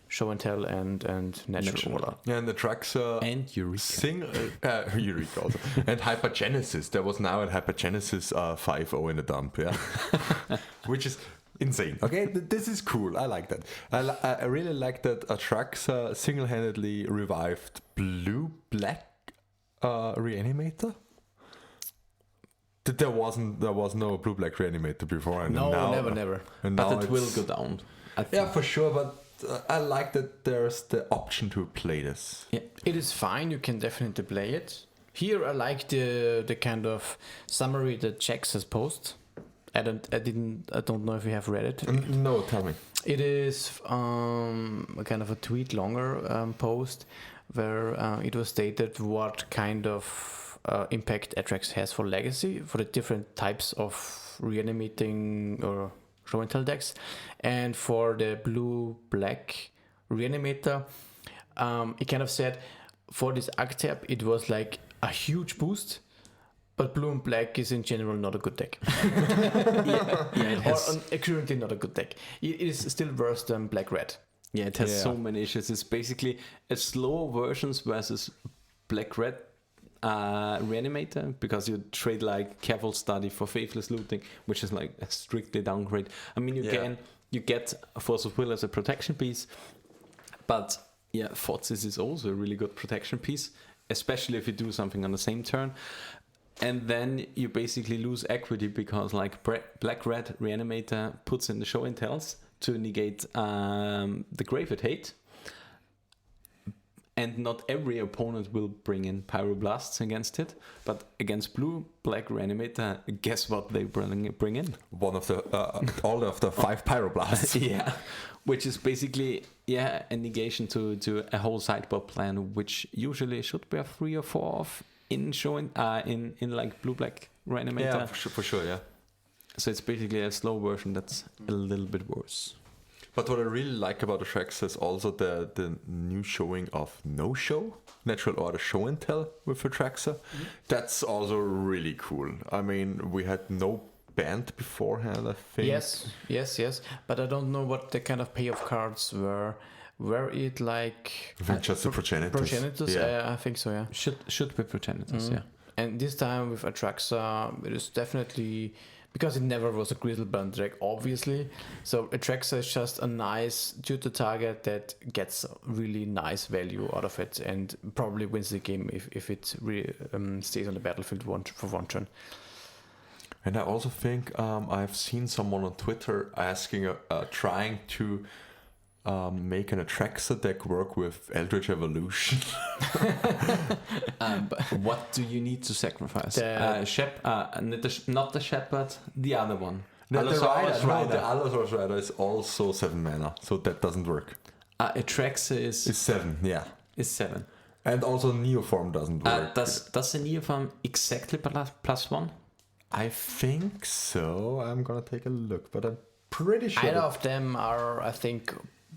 C: Show and Tell, and Natural Order.
B: Yeah, and Atraxa
D: And Eureka.
B: Eureka also. And Hypergenesis. There was now a Hypergenesis 5-0 in the dump, yeah. Which is insane. Okay, this is cool. I like that. I really like that Atraxa single-handedly revived Blue-Black Reanimator. There was no Blue-Black Reanimator before. And
C: No,
B: now,
C: never.
B: And
D: But
B: now
D: it will go down. I think.
B: Yeah, for sure, but I like that there's the option to play this.
D: Yeah.
C: It is fine. You can definitely play it. Here, I like the kind of summary that Jax has posted. I don't know if you have read it.
B: No, tell me.
C: It is a kind of a tweet longer post where it was stated what kind of impact Atraxa has for Legacy for the different types of reanimating or Show and Tell decks, and for the Blue-Black Reanimator, it kind of said for this archetype it was like a huge boost, but Blue and Black is in general not a good deck.
D: It has,
C: or currently not a good deck. It is still worse than Black-Red.
D: yeah, it has so many issues. It's basically a slow versions versus Black-Red Reanimator, because you trade like Careful Study for Faithless Looting, which is like a strictly downgrade. I mean, you get Force of Will as a protection piece, but yeah, Thoughtseize is also a really good protection piece, especially if you do something on the same turn. And then you basically lose equity because like Black-Red Reanimator puts in the Show and Tells to negate the Graveyard Hate. And not every opponent will bring in Pyroblasts against it, but against Blue-Black Reanimator, guess what they bring in?
B: One of the all of the 5 Pyroblasts.
D: Yeah, which is basically a negation to a whole sideboard plan, which usually should be a 3 or 4 of in showing in like Blue-Black Reanimator.
B: Yeah, for sure, yeah.
D: So it's basically a slow version that's a little bit worse.
B: But what I really like about Atraxa is also the new showing of No-Show, Natural Order Show and Tell with Atraxa. Mm-hmm. That's also really cool. I mean, we had no band beforehand, I think.
C: Yes. But I don't know what the kind of payoff cards were. Were it like...
B: I think just the Progenitors.
C: Progenitors?
B: Yeah.
C: I think so, yeah.
D: Should be Progenitors, yeah.
C: And this time with Atraxa, it is definitely because it never was a Griselbrand deck, obviously. So Atraxa is just a nice tutor target that gets really nice value out of it and probably wins the game if it stays on the battlefield for one turn.
B: And I also think I've seen someone on Twitter asking, trying to make an Atraxa deck work with Eldritch Evolution.
D: What do you need to sacrifice? Not the Shepherd, the other one.
B: The
D: Allosaurus Rider.
B: The Allosaurus Rider is also 7 mana, so that doesn't work.
D: Atraxa
B: It's 7, yeah.
D: Is 7.
B: And also Neoform doesn't work.
D: Does the Neoform exactly +1?
B: I think so. I'm gonna take a look, but I'm pretty sure.
C: Either of them are, I think,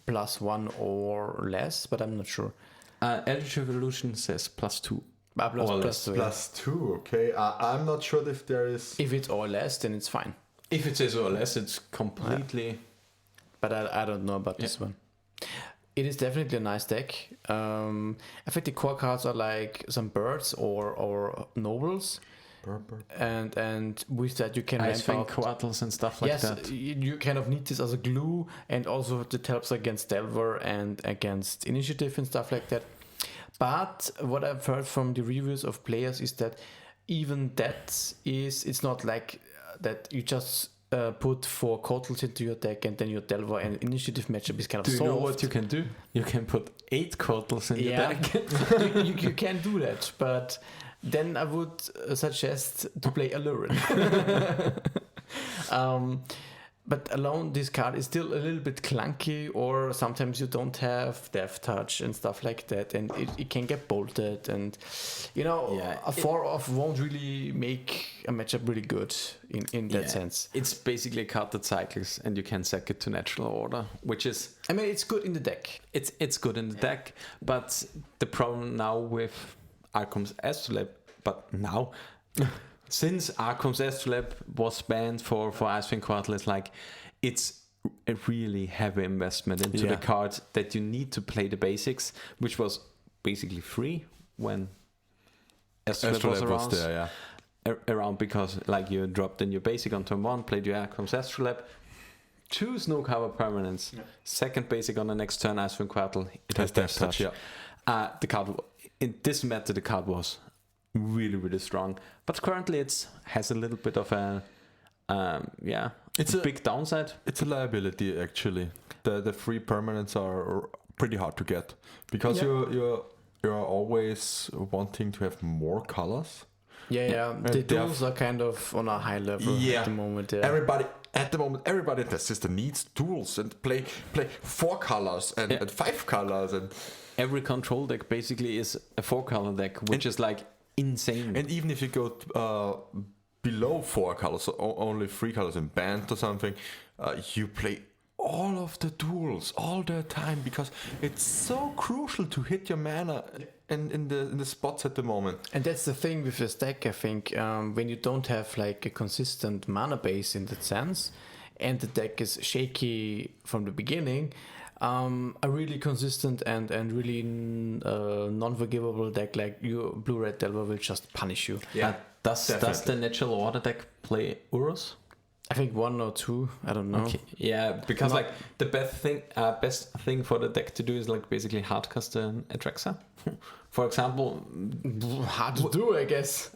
C: +1 or less, but I'm not sure.
D: Eldritch Evolution says +2.
C: +2. Yeah.
B: +2, okay. I'm not sure if there is.
C: If it's or less, then it's fine.
D: If it says or less, it's completely.
C: But I don't know about this one. It is definitely a nice deck. I think the core cards are like some birds or nobles. And with that you can
D: Ice Fang Quartles and stuff like that.
C: Yes, you kind of need this as a glue, and also it helps against Delver and against Initiative and stuff like that. But what I've heard from the reviews of players is that even that it's not like that you just put 4 Quartles into your deck and then your Delver and Initiative matchup is kind of
D: Do you
C: solved.
D: know what you can do? You can put 8 Quartles in your deck.
C: you can do that, but then I would suggest to play Allurin. But alone, this card is still a little bit clunky, or sometimes you don't have Death Touch and stuff like that, and it can get bolted, and a 4-off won't really make a matchup really good in that sense.
D: It's basically a card that cycles, and you can sack it to natural order, which is...
C: I mean, it's good in the deck.
D: It's good in the deck, but the problem now with Arcum's Astrolabe, but now... Since Arcum's Astrolabe was banned for Ice Fang Quartle, it's like it's a really heavy investment into the card that you need to play the basics, which was basically free when Astrolabe was there, around, because like you dropped in your basic on turn 1, played your Arcum's Astrolabe, 2 Snow Cover permanents, second basic on the next turn, Ice Fang Quartle, it has Death Touch. The card in this meta, the card was really, really strong, but currently it has a little bit of a it's a big downside.
B: It's a liability, actually. The free permanents are pretty hard to get because you're always wanting to have more colors.
C: The duels are kind of on a high level at the moment.
B: Everybody in the system needs duels and play 4 colors and 5 colors, and
D: every control deck basically is a 4-color deck, which is like insane.
B: And even if you go below 4 colors, so only 3 colors in band or something, you play all of the duels all the time because it's so crucial to hit your mana in the spots at the moment.
C: And that's the thing with this deck, I think, when you don't have like a consistent mana base in that sense, and the deck is shaky from the beginning, a really consistent and really non-forgivable deck like your Blue-Red Delver will just punish you.
D: Does the natural order deck play Urus?
C: I think 1 or 2, I don't know.
D: Okay. Yeah, because like the best thing for the deck to do is like basically hardcast an Atraxa. For example,
C: hard to do, I guess.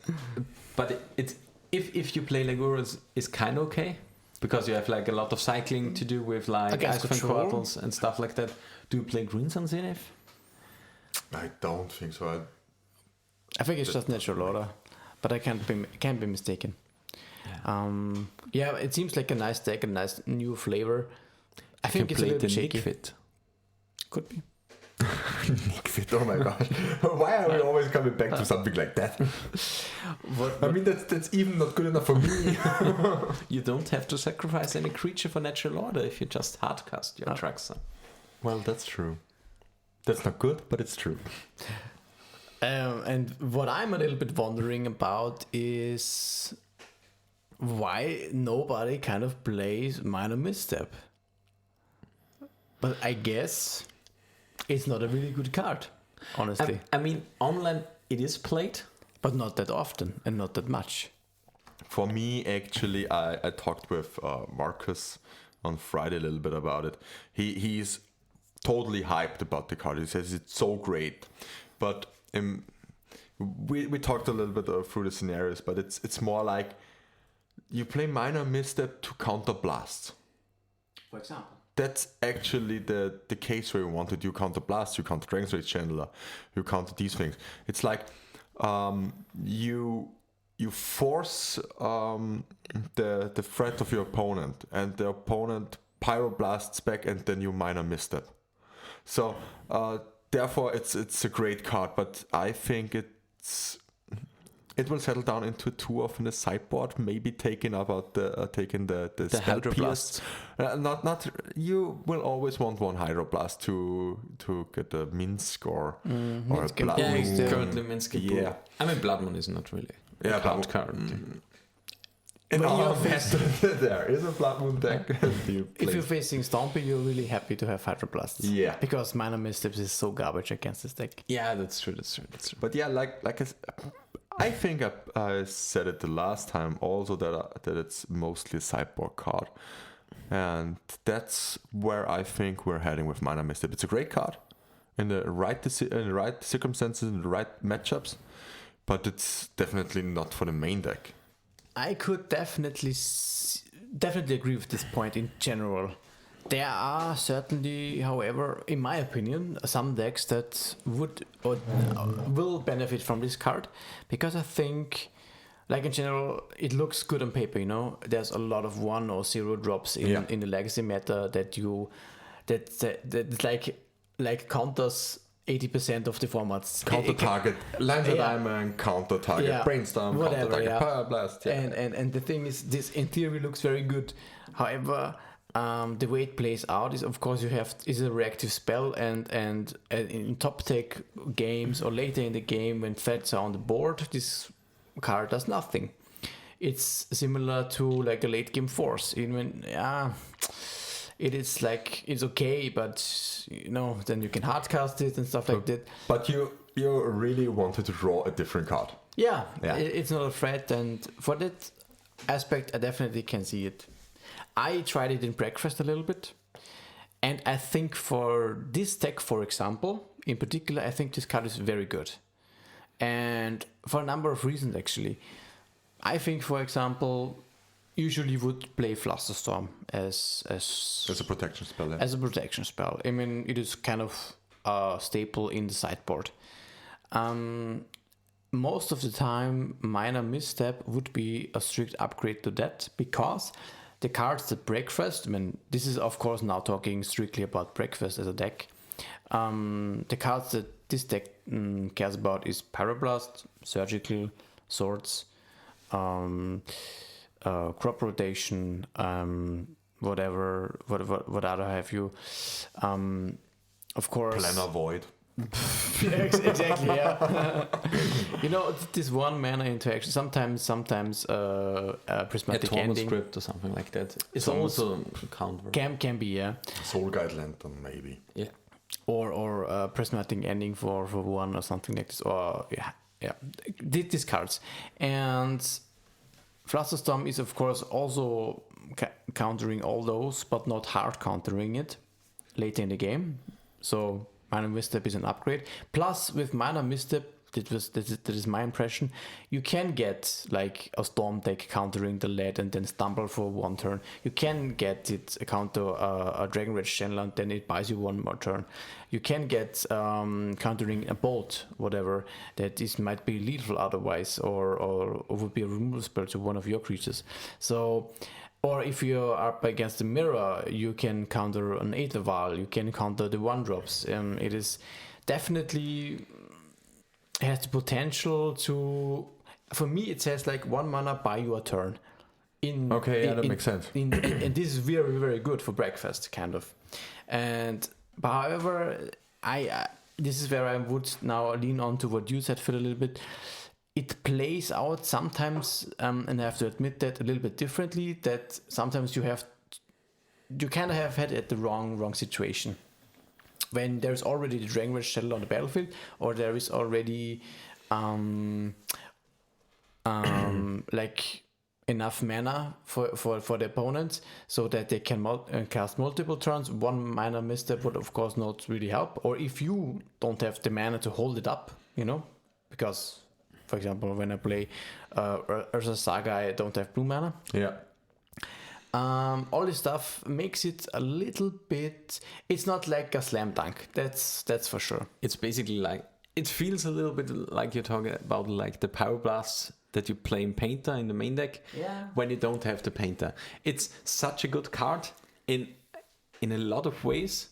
D: But it's if you play like Urus, is kind of okay. Because you have like a lot of cycling to do with like Ice Fang Quartles and stuff like that. Do you play Green Sun Zenith?
B: I don't think so.
C: I think it's just natural order, but I can't be mistaken. It seems like a nice deck, a nice new flavor. I think it's a little bit shaky.
D: Fit.
C: Could be.
B: Nick Fit, oh my gosh. Why are we always coming back to something like that? I mean, that's even not good enough for me.
D: You don't have to sacrifice any creature for natural order if you just hardcast your Atraxa.
B: Well, that's true. That's not good, but it's true.
C: And what I'm a little bit wondering about is why nobody kind of plays Minor Misstep. But I guess it's not a really good card, honestly.
D: I mean, online it is played,
C: but not that often and not that much.
B: for me, actually, I talked with Marcus on Friday a little bit about it. He's totally hyped about the card. He says it's so great, but we talked a little bit through the scenarios, but it's more like you play Minor Misstep to counter blasts.
D: For example.
B: That's actually the case where you want to do counter blast, you counter Dragon's Rage Chandler, you counter these things. It's like you force the threat of your opponent, and the opponent pyroblasts back, and then you Minor Misstep. So therefore it's a great card, but I think it will settle down into 2 off in the sideboard, maybe taking about taking the spell pierce. Not you will always want one Hydroblast to get a Minsk or a Blood Moon.
D: Yeah, currently Minsk. Yeah, I mean Blood Moon is not really a card currently.
B: In our method, there is a Blood Moon deck.
C: If you're facing Stompy, you're really happy to have Hydroblasts.
B: Yeah,
C: because Minor Missteps is so garbage against this deck.
D: Yeah, that's true.
B: But yeah, I think I said it the last time also that it's mostly a sideboard card, and that's where I think we're heading with Minor Misstep. It's a great card in the right circumstances, in the right matchups, but it's definitely not for the main deck.
C: I could definitely agree with this point in general. There are certainly, however, in my opinion, some decks that would or will benefit from this card, because I think, like in general, it looks good on paper. You know, there's a lot of 1 or 0 drops in the legacy meta that like counters 80% of the formats.
B: Counter target, Lancet Diamond, counter target, Brainstorm, counter target, Pyroblast.
C: And the thing is, this in theory looks very good. However, the way it plays out is, of course, is a reactive spell, and in top tech games or later in the game when threats are on the board, this card does nothing. It's similar to like a late game force. It is like it's okay, but then you can hardcast it and stuff like that.
B: But you really wanted to draw a different card.
C: Yeah. It's not a threat, and for that aspect, I definitely can see it. I tried it in Breakfast a little bit, and I think for this deck, for example, in particular, I think this card is very good, and for a number of reasons actually. I think, for example, usually would play Flusterstorm as
B: a protection spell. Yeah.
C: As a protection spell. I mean, it is kind of a staple in the sideboard. Most of the time, Minor Misstep would be a strict upgrade to that, because the cards that Breakfast, I mean, this is of course now talking strictly about Breakfast as a deck. The cards that this deck cares about is Pyroblast, Surgical, Swords, Crop Rotation, what other have you? Of course,
B: Planar Void.
C: Exactly, yeah. This 1 mana interaction, sometimes Prismatic Ending
D: script or something like that. It's
C: also
D: counter.
C: Can be, yeah.
B: Soul Guide Lantern, maybe.
D: Yeah.
C: Or Prismatic Ending for 1 or something like this. Or these cards. And Flusterstorm is of course also countering all those, but not hard countering it later in the game. So Minor Misstep is an upgrade. Plus, with Minor Misstep, that is my impression, you can get like a Storm deck countering the lead and then stumble for 1 turn. You can get it counter a Dragon Rage Chandler, and then it buys you 1 more turn. You can get countering a Bolt, whatever, that might be lethal otherwise, or would be a removal spell to one of your creatures. So, or if you're up against the Mirror, you can counter an Aether Vial, you can counter the 1-drops. It is definitely has the potential to, for me, it says like 1 mana buy you a turn.
B: That makes sense.
C: And this is very, very good for Breakfast, kind of. But however, this is where I would now lean on to what you said, Phil, a little bit. It plays out sometimes, and I have to admit that a little bit differently, that sometimes you kind of have had it at the wrong situation. When there's already the Dragon Rage Shuttle on the battlefield, or there is already like enough mana for the opponent so that they can cast multiple turns. One mana misstep would of course not really help, or if you don't have the mana to hold it up, because for example when I play Urza Saga, I don't have blue mana.
B: Yeah.
C: All this stuff makes it a little bit, it's not like a slam dunk, that's for sure.
D: It's basically like, it feels a little bit like you're talking about like the Power Blasts that you play in Painter in the main deck when you don't have the Painter. It's such a good card in a lot of ways,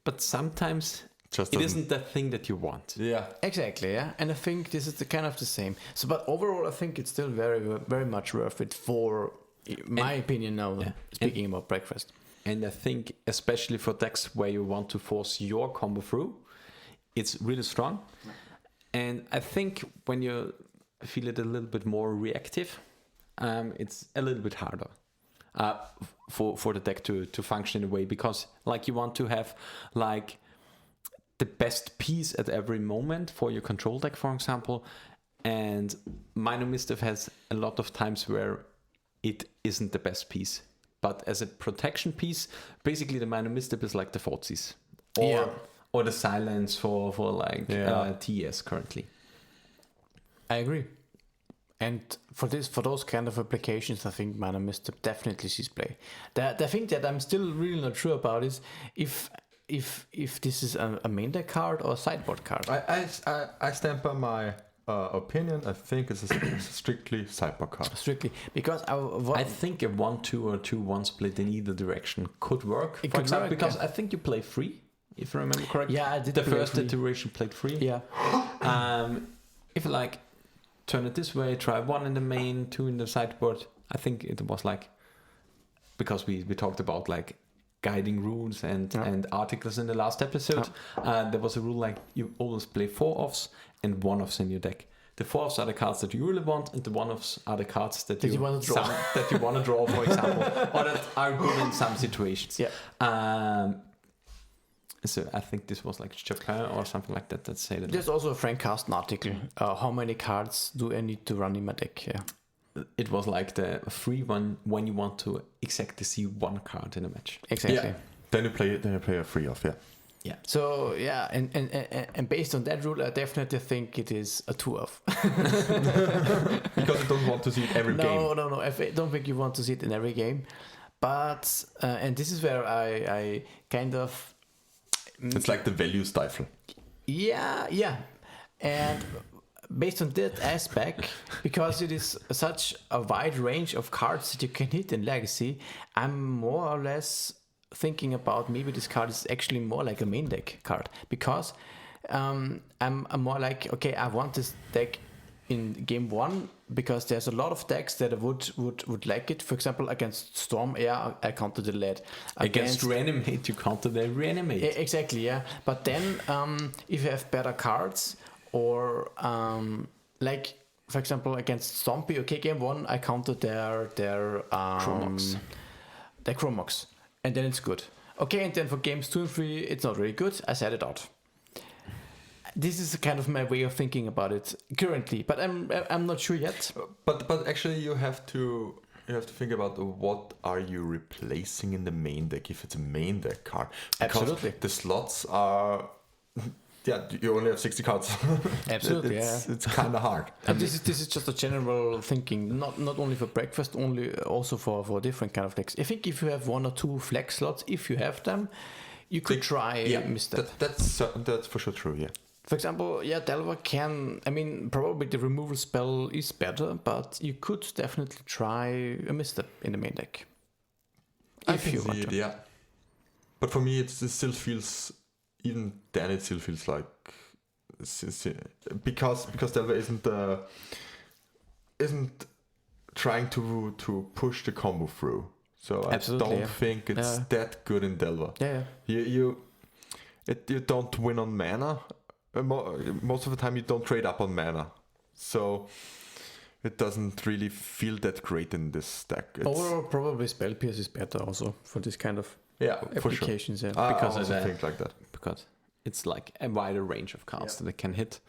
D: but sometimes it isn't the thing that you want.
B: Yeah.
C: Exactly, yeah. And I think this is the kind of the same. So, but overall, I think it's still very, very much worth it for my opinion now, speaking about breakfast.
D: And I think especially for decks where you want to force your combo through, it's really strong. And I think when you feel it a little bit more reactive, it's a little bit harder for the deck to function in a way, because like you want to have like the best piece at every moment for your control deck, for example, and Minor Mischief has a lot of times where it isn't the best piece, but as a protection piece, basically the Minor Mischief is like the Thoughtseize or the Silence for like TS currently.
C: I agree. And for those kind of applications, I think Minor Misstep definitely sees play. The thing that I'm still really not sure about is if this is a main deck card or a sideboard card.
B: I stand by my opinion. I think it's a strictly sideboard card.
C: Strictly because
D: I think a 1-2 or 2-1 split in either direction could work.
C: It
D: for
C: could
D: example,
C: work,
D: because I think you play free, if I remember correctly.
C: Yeah, I did.
D: The first iteration played free.
C: Yeah.
D: If you like turn it this way, try 1 in the main, 2 in the sideboard. I think it was like, because we talked about like guiding rules and articles in the last episode. There was a rule like you always play 4-offs and 1-offs in your deck. The 4-offs are the cards that you really want, and the 1-offs are the cards that you want to draw. That you want to draw, for example, or that are good in some situations.
C: Yeah.
D: So I think this was like Japan or something like that. That say that.
C: There's also a Frank Carsten article. How many cards do I need to run in my deck? Yeah.
D: It was like the free one when you want to exactly see one card in a match.
C: Exactly.
B: Yeah. Then you play a free off.
C: Yeah. So yeah, and based on that rule, I definitely think it is a 2-off.
B: Because you don't want to see it every game.
C: No. I don't think you want to see it in every game. But and this is where I kind of.
B: It's like the value stifle.
C: Yeah. And based on that aspect, because it is such a wide range of cards that you can hit in Legacy, I'm more or less thinking about maybe this card is actually more like a main deck card. Because I'm more like, okay, I want this deck in game 1 because there's a lot of decks that would like it. For example, against Storm Air, I counter the lead.
D: Against Reanimate, you counter the Reanimate.
C: Exactly, yeah. But then if you have better cards, or like for example against Stompy, okay, game 1 I counter their
D: Chromox.
C: Their Chromox, and then it's good. Okay, and then for games 2 and 3 it's not really good. I set it out. This is kind of my way of thinking about it currently, but I'm not sure yet.
B: But actually you have to think about what are you replacing in the main deck if it's a main deck card. Because
C: absolutely.
B: The slots are you only have 60 cards.
C: Absolutely,
B: it's kind of hard.
C: And this is just a general thinking, not only for breakfast, also for different kind of decks. I think if you have 1 or 2 flex slots, if you have them, you could try Misstep.
B: That's for sure true. Yeah.
C: For example, Delver can. I mean, probably the removal spell is better, but you could definitely try a Misstep in the main deck.
B: If you want to. Yeah. But for me, it still feels. Even then, it still feels like because Delver isn't trying to push the combo through. So
C: absolutely,
B: I don't think it's that good in Delver.
C: Yeah.
B: You don't win on mana. Most of the time, you don't trade up on mana. So it doesn't really feel that great in this deck.
C: Or probably Spell Pierce is better also for this kind of applications.
B: For sure.
C: Yeah.
B: Because I think like that.
D: Because it's like a wider range of cards that it can hit.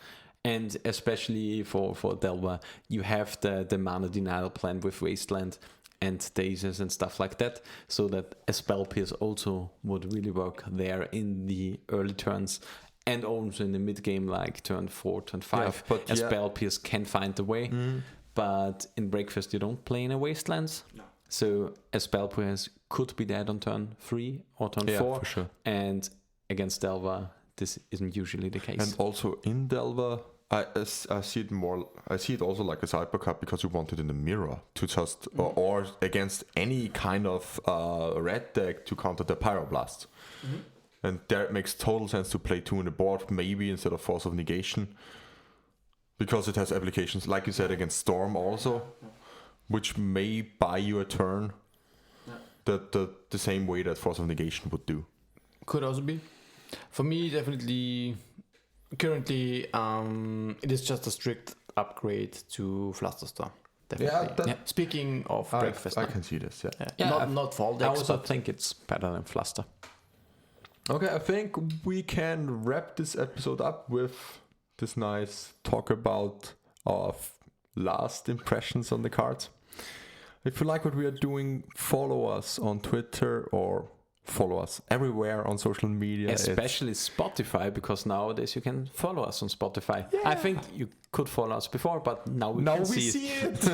D: And especially for Delver, you have the mana denial plan with Wasteland and Daisies and stuff like that, so that a Spell Pierce also would really work there in the early turns and also in the mid game, like turn 4, turn 5.
B: but
D: a Spell Pierce can find the way,
B: Mm.
D: but in Breakfast you don't play in a Wastelands.
C: No.
D: So a Spell Pierce could be dead on turn 3 or turn 4,
B: for sure.
D: and against Delver, this isn't usually the case.
B: And also in Delver, I see it more. I see it also like a Cyber Cup because you want it in the mirror to just or against any kind of red deck to counter the Pyroblast.
C: Mm-hmm.
B: And there it makes total sense to play 2 in the board, maybe instead of Force of Negation, because it has applications like you said against Storm also, which may buy you a turn. The same way that Force of Negation would do.
C: Could also be. For me, definitely. Currently, it is just a strict upgrade to Flusterstar. Definitely. Speaking of Breakfast,
B: I can see this. Yeah.
D: Yeah,
C: not for all
D: I
C: decks,
D: also
C: but
D: think it's better than Fluster.
B: Okay, I think we can wrap this episode up with this nice talk about our last impressions on the cards. If you like what we are doing, follow us on Twitter or follow us everywhere on social media.
D: Especially Spotify, because nowadays you can follow us on Spotify. I think you could follow us before, but now we can see it.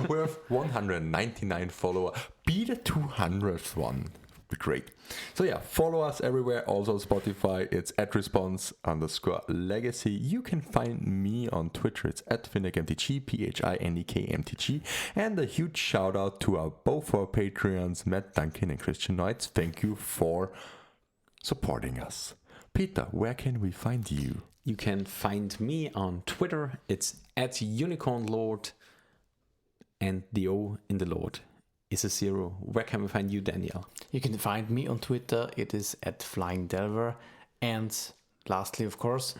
B: We have 199 followers. Be the 200th one. Be great. So yeah, follow us everywhere. Also Spotify. It's @response_legacy. You can find me on Twitter. It's @FinnecMTG, PHINEKMTG. And a huge shout out to both our Patreons, Matt Duncan and Christian Knights. Thank you for supporting us. Peter, where can we find you?
D: You can find me on Twitter. It's @UnicornLord, and the O in the Lord is a 0. Where can we find you, Daniel?
C: you can find me on Twitter. It is @FlyingDelver. And lastly, of course,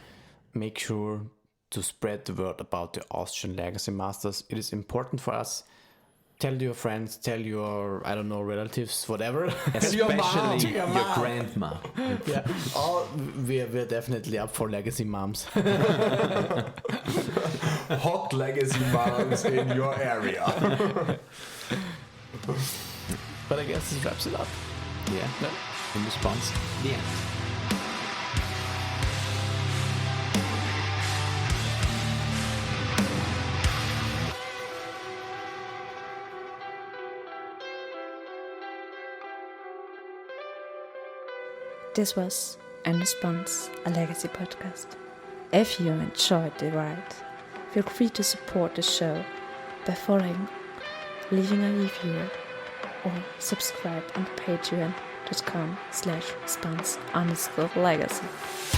C: make sure to spread the word about the Austrian Legacy Masters. It is important for us. Tell your friends, tell your, I don't know, relatives, whatever.
D: Especially your
C: mom.
D: grandma.
C: Yeah, we're definitely up for legacy moms.
B: Hot legacy moms in your area.
C: But I guess this wraps it up.
D: Yeah.
C: No?
D: In response, the end.
A: This was In Response, a Legacy podcast. If you enjoyed the ride, feel free to support the show by following, leaving a review, or subscribe on patreon.com/response_legacy.